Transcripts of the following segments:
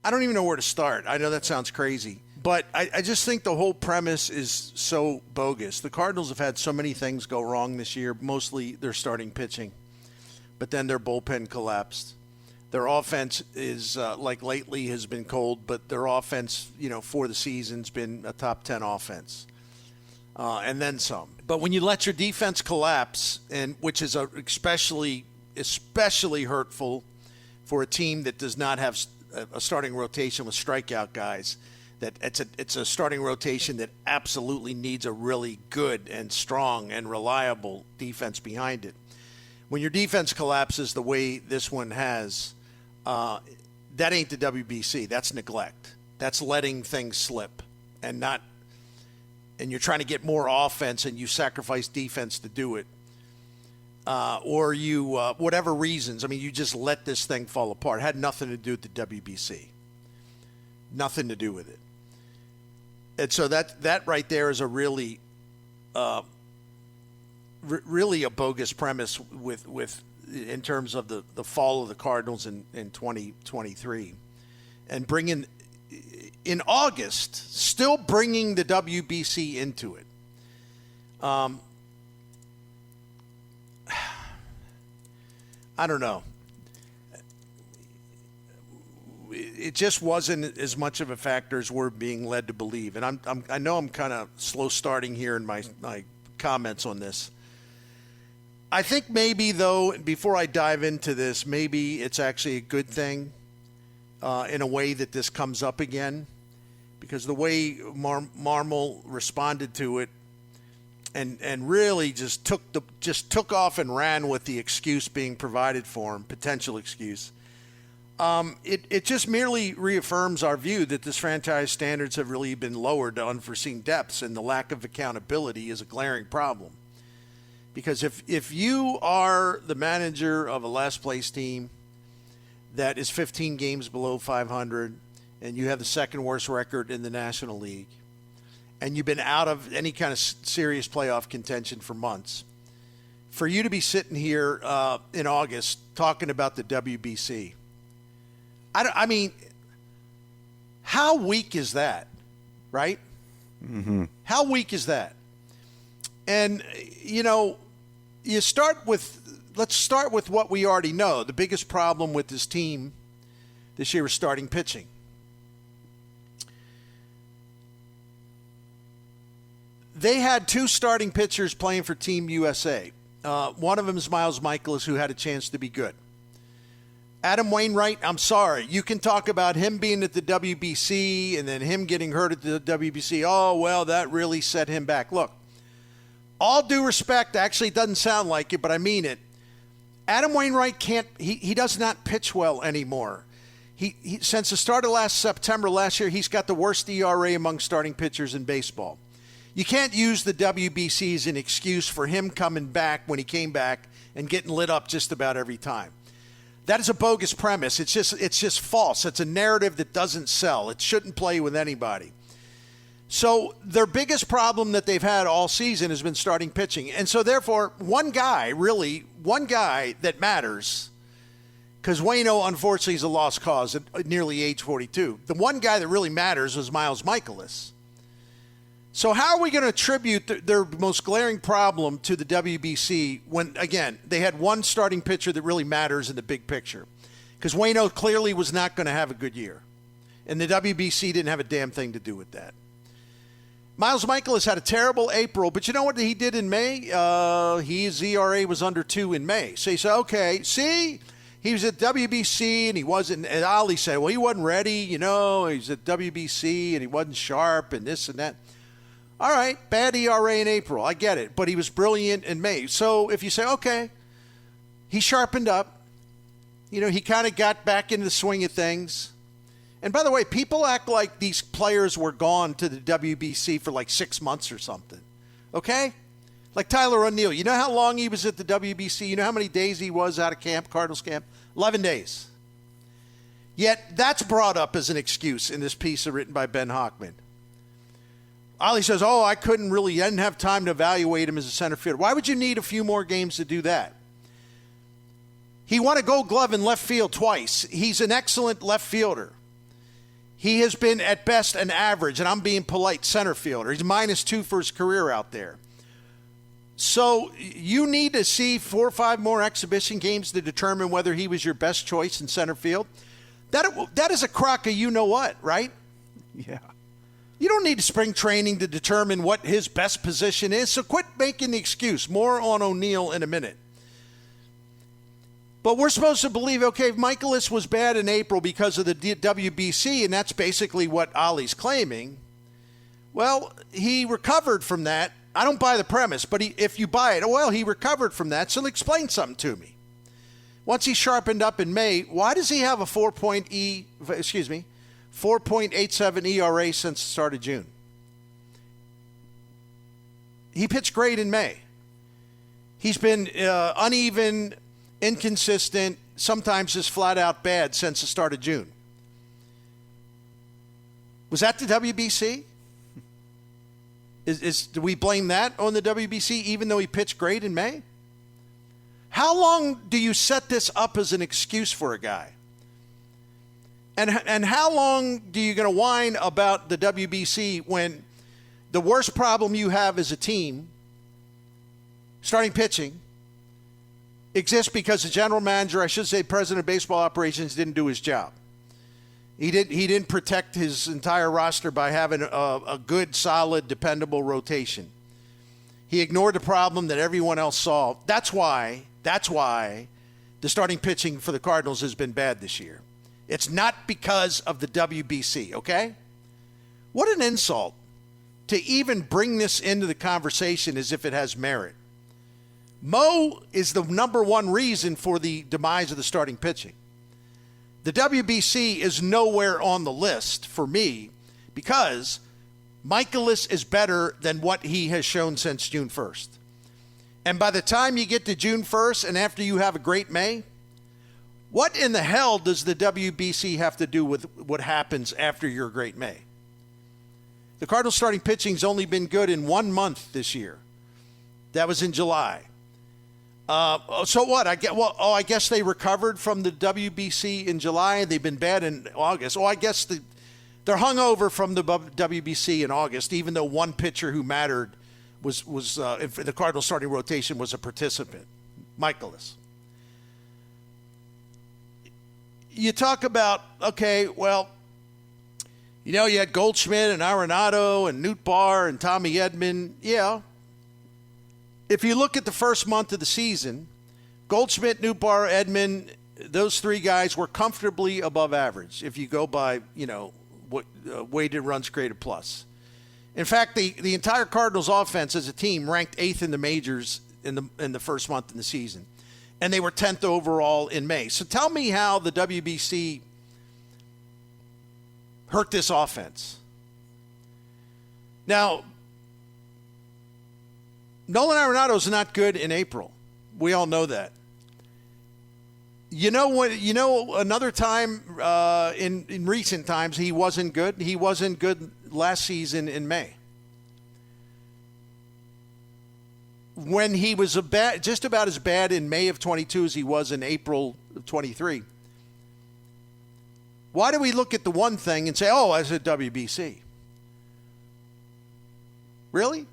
I don't even know where to start. I know that sounds crazy. But I just think the whole premise is so bogus. The Cardinals have had so many things go wrong this year, mostly their starting pitching. But then their bullpen collapsed. Their offense is, like lately, has been cold, but their offense, for the season's been a top 10 offense. And then some. But when you let your defense collapse, and which is especially hurtful for a team that does not have a starting rotation with strikeout guys, that it's a starting rotation that absolutely needs a really good and strong and reliable defense behind it. When your defense collapses the way this one has, that ain't the WBC. That's neglect. That's letting things slip and you're trying to get more offense and you sacrifice defense to do it. Or you, whatever reasons, you just let this thing fall apart. It had nothing to do with the WBC. Nothing to do with it. And so that right there is a really a bogus premise with in terms of the fall of the Cardinals in 2023. And bringing, in August, still bringing the WBC into it. I don't know. It just wasn't as much of a factor as we're being led to believe. And I know I'm kind of slow starting here in my comments on this. I think maybe, though, before I dive into this, maybe it's actually a good thing in a way that this comes up again, because the way Marmol responded to it and really just took off and ran with the excuse being provided for him, potential excuse. It just merely reaffirms our view that this franchise standards have really been lowered to unforeseen depths, and the lack of accountability is a glaring problem. Because if you are the manager of a last place team that is 15 games below 500 and you have the second worst record in the National League and you've been out of any kind of serious playoff contention for months, for you to be sitting here in August talking about the WBC, I mean, how weak is that, right? Mm-hmm. How weak is that? And, let's start with what we already know. The biggest problem with this team this year is starting pitching. They had two starting pitchers playing for Team USA. One of them is Miklasz, who had a chance to be good. Adam Wainwright, I'm sorry. You can talk about him being at the WBC and then him getting hurt at the WBC. Oh, well, that really set him back. Look, all due respect, actually doesn't sound like it, but I mean it. Adam Wainwright he does not pitch well anymore. He since the start of September last year, he's got the worst ERA among starting pitchers in baseball. You can't use the WBC as an excuse for him coming back when he came back and getting lit up just about every time. That is a bogus premise. It's just false. It's a narrative that doesn't sell. It shouldn't play with anybody. So their biggest problem that they've had all season has been starting pitching. And so therefore, one guy that matters, because Waino, unfortunately, is a lost cause at nearly age 42. The one guy that really matters was Miklasz. So how are we going to attribute their most glaring problem to the WBC when, again, they had one starting pitcher that really matters in the big picture? Because Waino clearly was not going to have a good year. And the WBC didn't have a damn thing to do with that. Miklasz had a terrible April, but you know what he did in May? His ERA was under 2 in May. So you say, okay, see, he was at WBC and he wasn't, and Ali said, well, he wasn't ready, he's at WBC and he wasn't sharp and this and that. All right, bad ERA in April, I get it, but he was brilliant in May. So if you say, okay, he sharpened up, he kind of got back into the swing of things. And by the way, people act like these players were gone to the WBC for like 6 months or something, okay? Like Tyler O'Neill, you know how long he was at the WBC? You know how many days he was out of camp, Cardinals camp? 11 days. Yet that's brought up as an excuse in this piece written by Ben Hochman. Ali says, I didn't have time to evaluate him as a center fielder. Why would you need a few more games to do that? He won a Gold Glove in left field twice. He's an excellent left fielder. He has been at best an average, and I'm being polite, center fielder. He's -2 for his career out there. So you need to see 4 or 5 more exhibition games to determine whether he was your best choice in center field. That is a crock of you-know-what, right? Yeah. You don't need spring training to determine what his best position is, so quit making the excuse. More on O'Neill in a minute. But we're supposed to believe, okay, Miklasz was bad in April because of the WBC, and that's basically what Ollie's claiming. Well, he recovered from that. I don't buy the premise, but if you buy it, well, he recovered from that, so explain something to me. Once he sharpened up in May, why does he have a 4.87 ERA since the start of June? He pitched great in May. He's been uneven, inconsistent, sometimes just flat out bad since the start of June. Was that the WBC? Do we blame that on the WBC even though he pitched great in May? How long do you set this up as an excuse for a guy? And how long do you going to whine about the WBC when the worst problem you have as a team, starting pitching, exists because the general manager, I should say president of baseball operations, didn't do his job. He didn't protect his entire roster by having a good, solid, dependable rotation. He ignored the problem that everyone else saw. That's why the starting pitching for the Cardinals has been bad this year. It's not because of the WBC, okay? What an insult to even bring this into the conversation as if it has merit. Mo is the number one reason for the demise of the starting pitching. The WBC is nowhere on the list for me because Miklasz is better than what he has shown since June 1st. And by the time you get to June 1st and after you have a great May, what in the hell does the WBC have to do with what happens after your great May? The Cardinals starting pitching's only been good in 1 month this year. That was in July. So what? I guess they recovered from the WBC in July. They've been bad in August. I guess they're hungover from the WBC in August, even though one pitcher who mattered was the Cardinals starting rotation was a participant, Miklasz. You talk about, okay, well, you had Goldschmidt and Arenado and Nootbaar and Tommy Edman. Yeah. If you look at the first month of the season, Goldschmidt, Nootbaar, Edman, those three guys were comfortably above average if you go by, what weighted runs created plus. In fact, the entire Cardinals offense as a team ranked 8th in the majors in the first month in the season. And they were 10th overall in May. So tell me how the WBC hurt this offense. Now, Nolan Arenado is not good in April. We all know that. Another time in recent times he wasn't good. He wasn't good last season in May. When he was just about as bad in May of 22 as he was in April of 23. Why do we look at the one thing and say, oh, that's a WBC? Really?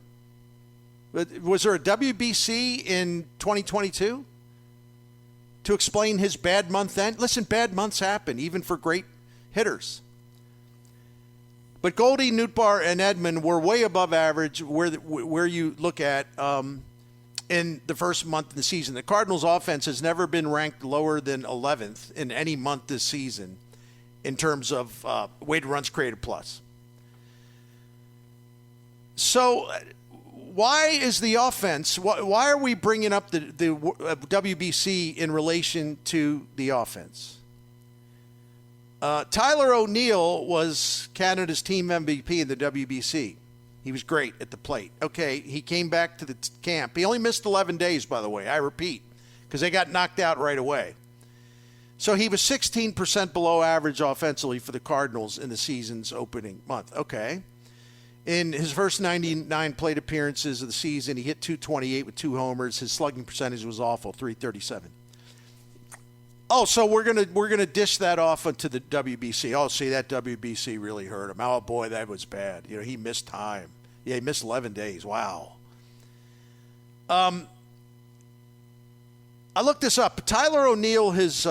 Was there a WBC in 2022 to explain his bad month then? Listen, bad months happen, even for great hitters. But Goldie, Nootbaar, and Edman were way above average where you look at in the first month of the season. The Cardinals' offense has never been ranked lower than 11th in any month this season in terms of weighted runs created plus. So why is the offense, why are we bringing up the WBC in relation to the offense? Tyler O'Neill was Canada's team MVP in the WBC. He was great at the plate. Okay, he came back to the camp. He only missed 11 days, by the way, I repeat, because they got knocked out right away. So he was 16% below average offensively for the Cardinals in the season's opening month. Okay. In his first 99 plate appearances of the season, he hit .228 with 2 homers. His slugging percentage was awful, .337. Oh, so we're gonna dish that off into the WBC. Oh, see, that WBC really hurt him. Oh boy, that was bad. He missed time. Yeah, he missed 11 days. Wow. I looked this up. Tyler O'Neill, his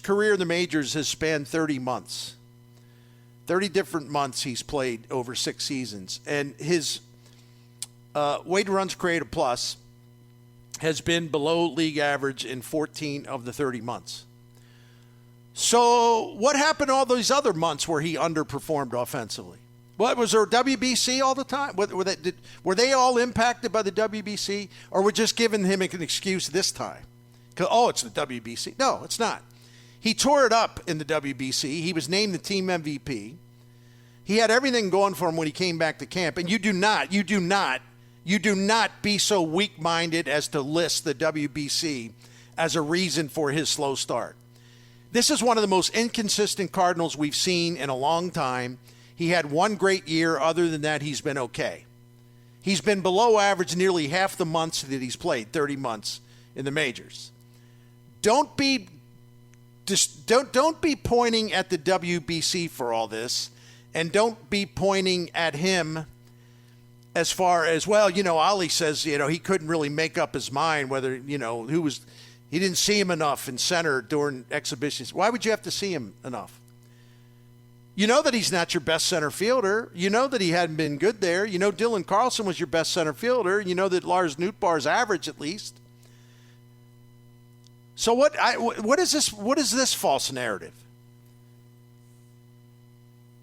career in the majors has spanned 30 months. 30 different months he's played over 6 seasons, and his weighted runs created plus has been below league average in 14 of the 30 months. So what happened all those other months where he underperformed offensively? What was there WBC all the time? Were they all impacted by the WBC, or we're just giving him an excuse this time? It's the WBC. No, it's not. He tore it up in the WBC. He was named the team MVP. He had everything going for him when he came back to camp. And you do not be so weak-minded as to list the WBC as a reason for his slow start. This is one of the most inconsistent Cardinals we've seen in a long time. He had one great year. Other than that, he's been okay. He's been below average nearly half the months that he's played, 30 months in the majors. Don't be pointing at the WBC for all this, and don't be pointing at him as far as, Ollie says, he couldn't really make up his mind whether, he didn't see him enough in center during exhibitions. Why would you have to see him enough? You know that he's not your best center fielder. You know that he hadn't been good there. You know Dylan Carlson was your best center fielder. You know that Lars Nootbaar's average at least. So what is this? What is this false narrative?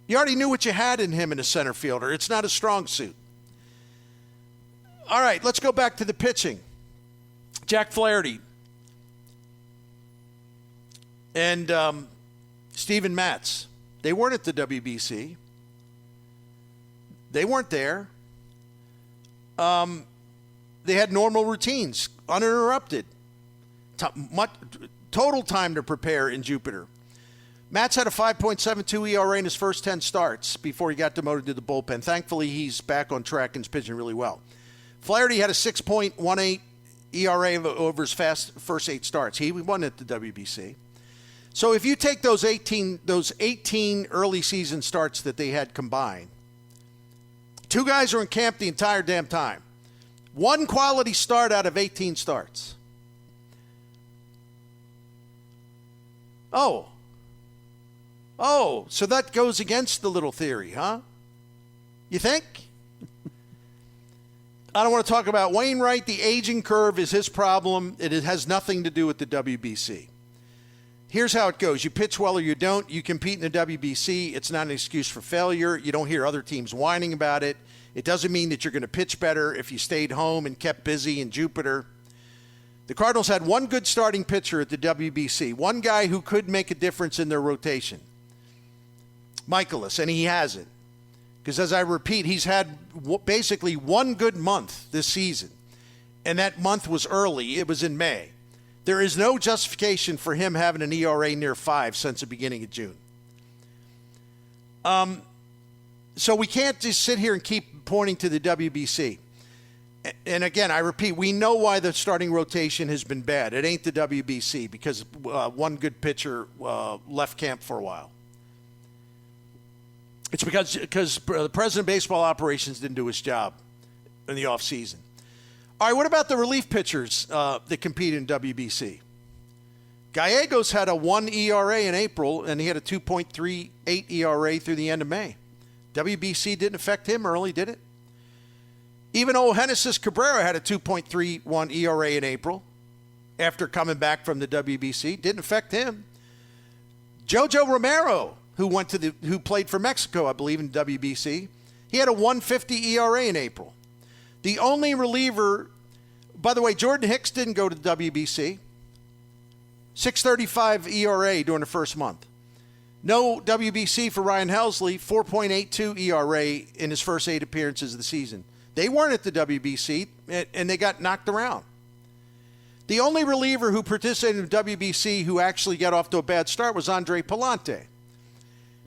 You already knew what you had in him in a center fielder. It's not a strong suit. All right, let's go back to the pitching. Jack Flaherty and Steven Matz. They weren't at the WBC. They weren't there. They had normal routines, uninterrupted. Total time to prepare in Jupiter. Matz had a 5.72 ERA in his first 10 starts before he got demoted to the bullpen. Thankfully, he's back on track and is pitching really well. Flaherty had a 6.18 ERA over his first 8 starts. He won at the WBC. So if you take those 18 early season starts that they had combined, 2 guys are in camp the entire damn time. 1 quality start out of 18 starts. Oh, so that goes against the little theory, huh? You think? I don't want to talk about Wainwright. The aging curve is his problem. It has nothing to do with the WBC. Here's how it goes. You pitch well or you don't. You compete in the WBC. It's not an excuse for failure. You don't hear other teams whining about it. It doesn't mean that you're going to pitch better if you stayed home and kept busy in Jupiter. The Cardinals had 1 good starting pitcher at the WBC, 1 guy who could make a difference in their rotation, Miklasz, and he hasn't. Because as I repeat, he's had basically 1 good month this season, and that month was early. It was in May. There is no justification for him having an ERA near 5 since the beginning of June. So we can't just sit here and keep pointing to the WBC. And again, I repeat, we know why the starting rotation has been bad. It ain't the WBC because 1 good pitcher left camp for a while. It's because the president of baseball operations didn't do his job in the offseason. All right, what about the relief pitchers that compete in WBC? Gallegos had a 1 ERA in April, and he had a 2.38 ERA through the end of May. WBC didn't affect him early, did it? Even Genesis Cabrera had a 2.31 ERA in April after coming back from the WBC. Didn't affect him. Jojo Romero, who played for Mexico, I believe, in WBC, he had a 1.50 ERA in April. The only reliever, by the way, Jordan Hicks didn't go to the WBC. 6.35 ERA during the first month. No WBC for Ryan Helsley, 4.82 ERA in his first 8 appearances of the season. They weren't at the WBC, and they got knocked around. The only reliever who participated in the WBC who actually got off to a bad start was Andre Palante.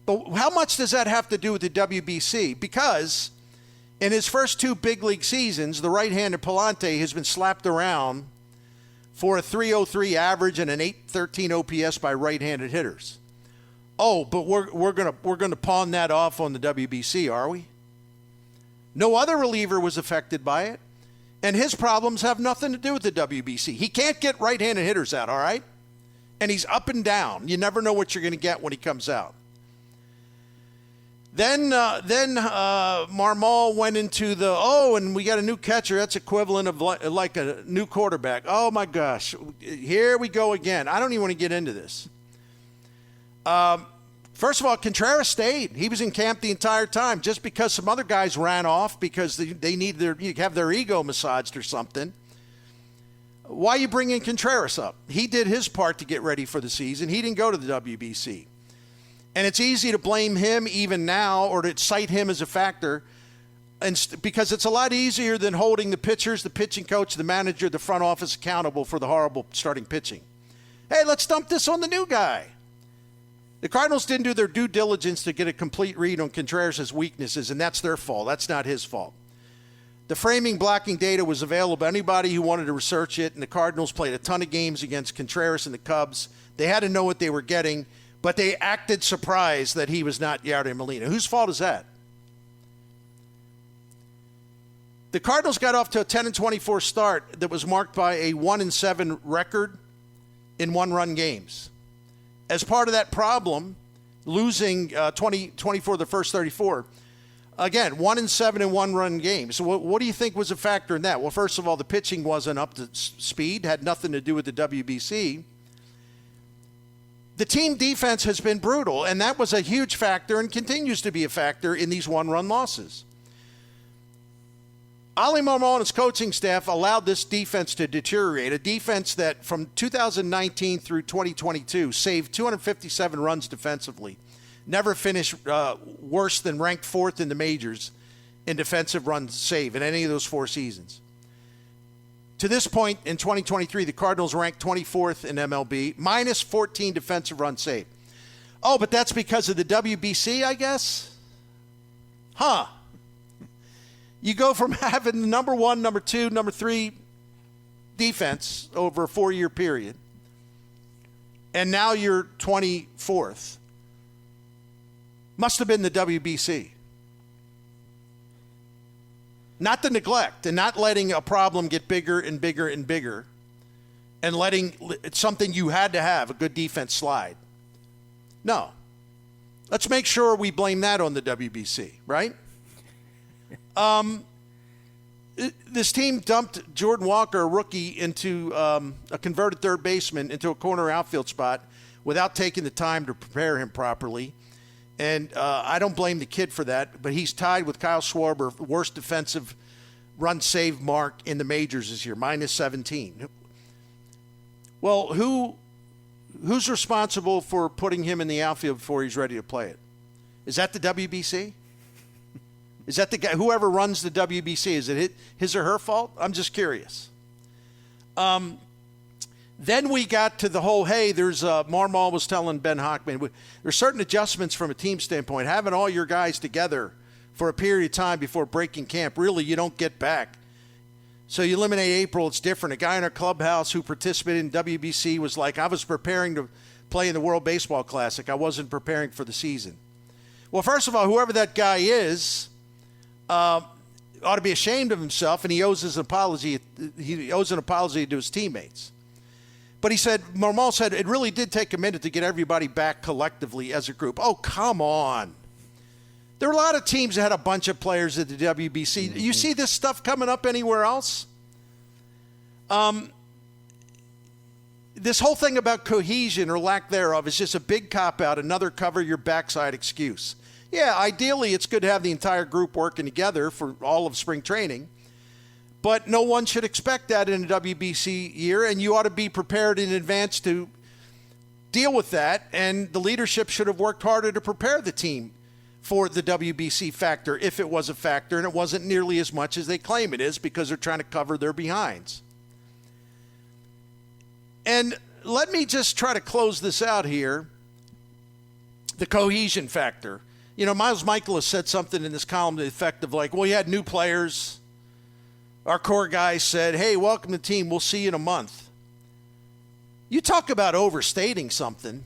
But how much does that have to do with the WBC? Because in his first 2 big league seasons, the right-handed Palante has been slapped around for a 303 average and an 813 OPS by right-handed hitters. Oh, but we're gonna pawn that off on the WBC, are we? No other reliever was affected by it, and his problems have nothing to do with the WBC. He can't get right-handed hitters out, all right? And he's up and down. You never know what you're going to get when he comes out. Then Marmol went into and we got a new catcher. That's equivalent of like a new quarterback. Oh, my gosh. Here we go again. I don't even want to get into this. First of all, Contreras stayed. He was in camp the entire time just because some other guys ran off because they need have their ego massaged or something. Why are you bringing Contreras up? He did his part to get ready for the season. He didn't go to the WBC. And it's easy to blame him even now or to cite him as a factor because it's a lot easier than holding the pitchers, the pitching coach, the manager, the front office accountable for the horrible starting pitching. Hey, let's dump this on the new guy. The Cardinals didn't do their due diligence to get a complete read on Contreras' weaknesses, and that's their fault. That's not his fault. The framing blocking data was available to anybody who wanted to research it, and the Cardinals played a ton of games against Contreras and the Cubs. They had to know what they were getting, but they acted surprised that he was not Yadier Molina. Whose fault is that? The Cardinals got off to a 10-24 start that was marked by a 1-7 record in one-run games. As part of that problem, losing 24 the first 34, again, 1-7 in one-run games. So what do you think was a factor in that? Well, first of all, the pitching wasn't up to speed, had nothing to do with the WBC. The team defense has been brutal, and that was a huge factor and continues to be a factor in these one-run losses. Oli Marmol and his coaching staff allowed this defense to deteriorate, a defense that from 2019 through 2022 saved 257 runs defensively, never finished worse than ranked fourth in the majors in defensive runs saved in any of those 4 seasons. To this point in 2023, the Cardinals ranked 24th in MLB, minus 14 defensive runs saved. Oh, but that's because of the WBC, I guess? Huh. You go from having the number 1, number 2, number 3 defense over a 4-year period, and now you're 24th. Must have been the WBC. Not the neglect and not letting a problem get bigger and bigger and bigger and letting it's something you had to have, a good defense slide. No. Let's make sure we blame that on the WBC, right? This team dumped Jordan Walker, a rookie, into a converted third baseman into a corner outfield spot without taking the time to prepare him properly. And I don't blame the kid for that, but he's tied with Kyle Schwarber, worst defensive run save mark in the majors this year, minus 17. Well, who's responsible for putting him in the outfield before he's ready to play it? Is that the WBC? Is that the guy, whoever runs the WBC, is it his or her fault? I'm just curious. Then we got to the whole, hey, there's Marmol was telling Ben Hockman, there's certain adjustments from a team standpoint. Having all your guys together for a period of time before breaking camp, really you don't get back. So you eliminate April, it's different. A guy in our clubhouse who participated in WBC was like, I was preparing to play in the World Baseball Classic. I wasn't preparing for the season. Well, first of all, whoever that guy is, ought to be ashamed of himself, and he owes an apology to his teammates. But he said, Marmol said, it really did take a minute to get everybody back collectively as a group. Oh, come on. There are a lot of teams that had a bunch of players at the WBC. Mm-hmm. You see this stuff coming up anywhere else? This whole thing about cohesion or lack thereof is just a big cop-out, another cover your backside excuse. Yeah, ideally it's good to have the entire group working together for all of spring training, but no one should expect that in a WBC year, and you ought to be prepared in advance to deal with that, and the leadership should have worked harder to prepare the team for the WBC factor, if it was a factor, and it wasn't nearly as much as they claim it is because they're trying to cover their behinds. And let me just try to close this out here, the cohesion factor. You know, Miklasz said something in this column to the effect of like, well, you had new players. Our core guys said, hey, welcome to the team. We'll see you in a month. You talk about overstating something.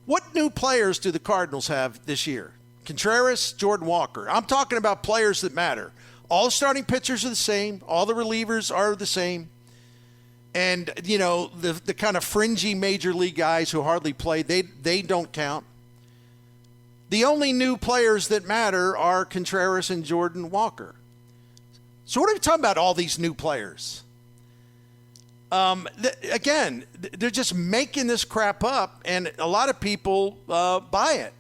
What new players do the Cardinals have this year? Contreras, Jordan Walker. I'm talking about players that matter. All the starting pitchers are the same. All the relievers are the same. And, the kind of fringy major league guys who hardly play, they don't count. The only new players that matter are Contreras and Jordan Walker. So what are we talking about, all these new players? Again, they're just making this crap up, and a lot of people buy it.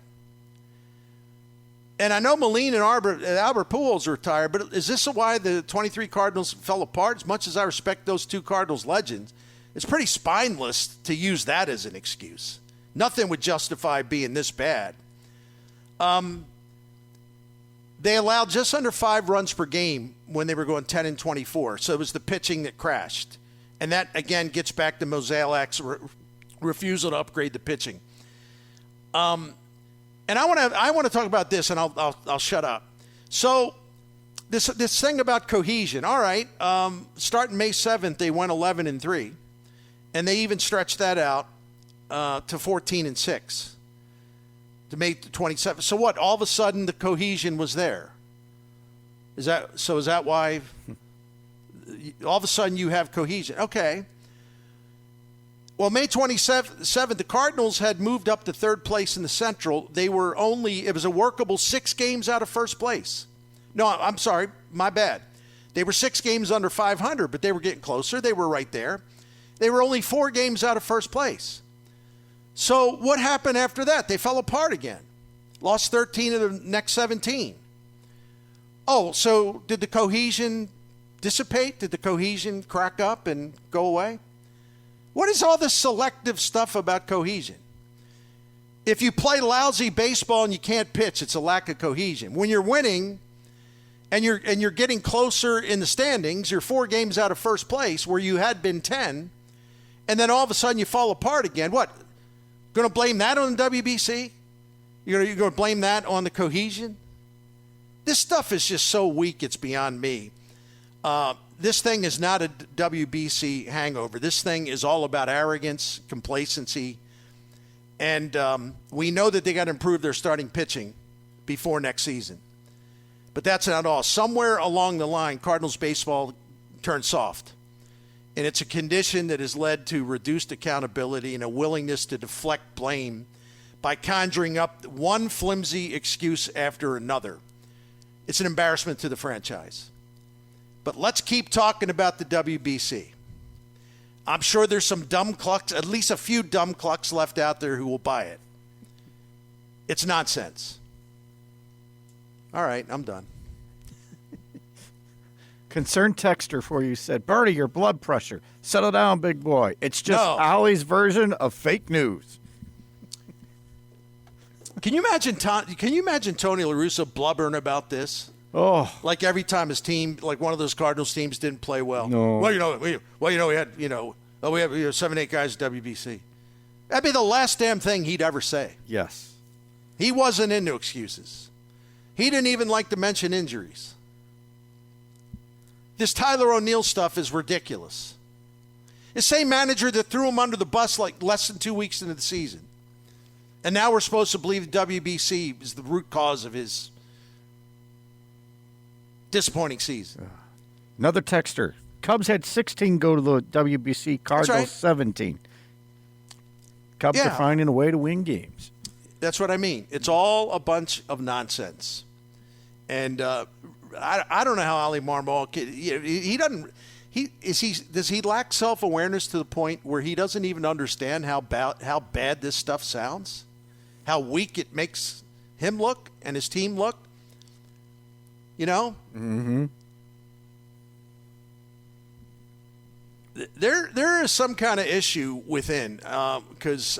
And I know Moline and Albert Pujols are retired, but is this why the 23 Cardinals fell apart? As much as I respect those two Cardinals legends, it's pretty spineless to use that as an excuse. Nothing would justify being this bad. They allowed just under 5 runs per game when they were going 10-24. So it was the pitching that crashed. And that, again, gets back to Mozeliak's refusal to upgrade the pitching. And I want to talk about this, and I'll shut up. So this thing about cohesion. All right, starting May 7th, they went 11-3, and they even stretched that out to 14-6 to May 27th. So what? All of a sudden, the cohesion was there. Is that why? All of a sudden, you have cohesion. Okay. Well, May 27th, the Cardinals had moved up to third place in the Central. It was a workable 6 games out of first place. No, I'm sorry, my bad. They were 6 games under 500, but they were getting closer. They were right there. They were only 4 games out of first place. So what happened after that? They fell apart again. Lost 13 of the next 17. Oh, so did the cohesion dissipate? Did the cohesion crack up and go away? What is all this selective stuff about cohesion? If you play lousy baseball and you can't pitch, it's a lack of cohesion. When you're winning and you're getting closer in the standings, you're 4 games out of first place where you had been 10, and then all of a sudden you fall apart again. What? Going to blame that on the WBC? You're going to blame that on the cohesion? This stuff is just so weak, it's beyond me. This thing is not a WBC hangover. This thing is all about arrogance, complacency, and we know that they got to improve their starting pitching before next season. But that's not all. Somewhere along the line, Cardinals baseball turned soft, and it's a condition that has led to reduced accountability and a willingness to deflect blame by conjuring up one flimsy excuse after another. It's an embarrassment to the franchise. But let's keep talking about the WBC. I'm sure there's some dumb clucks, at least a few dumb clucks left out there who will buy it. It's nonsense. All right, I'm done. Concerned texter for you said, Bertie, your blood pressure. Settle down, big boy. It's just No. Ollie's version of fake news. Can you imagine Tony La Russa blubbering about this? Oh, Like every time his team, like one of those Cardinals teams, didn't play well. No. We have 7, 8 guys at WBC. That'd be the last damn thing he'd ever say. yes. He wasn't into excuses. He didn't even like to mention injuries. This Tyler O'Neill stuff is ridiculous. The same manager that threw him under the bus like less than 2 weeks into the season. And now we're supposed to believe the WBC is the root cause of his disappointing season. Another texter. Cubs had 16 go to the WBC, Cardinals right. 17. Cubs are finding a way to win games. That's what I mean. It's all a bunch of nonsense. And I don't know how Ali Marmol does he lack self-awareness to the point where he doesn't even understand how bad this stuff sounds? How weak it makes him look and his team look? You know? Mm-hmm. There is some kind of issue within because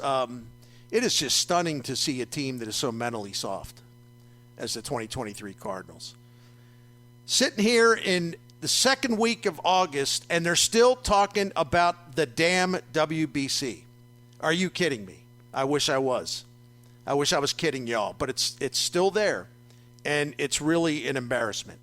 it is just stunning to see a team that is so mentally soft as the 2023 Cardinals. Sitting here in the second week of August, and they're still talking about the damn WBC. Are you kidding me? I wish I was. I wish I was kidding y'all, but it's still there, and it's really an embarrassment.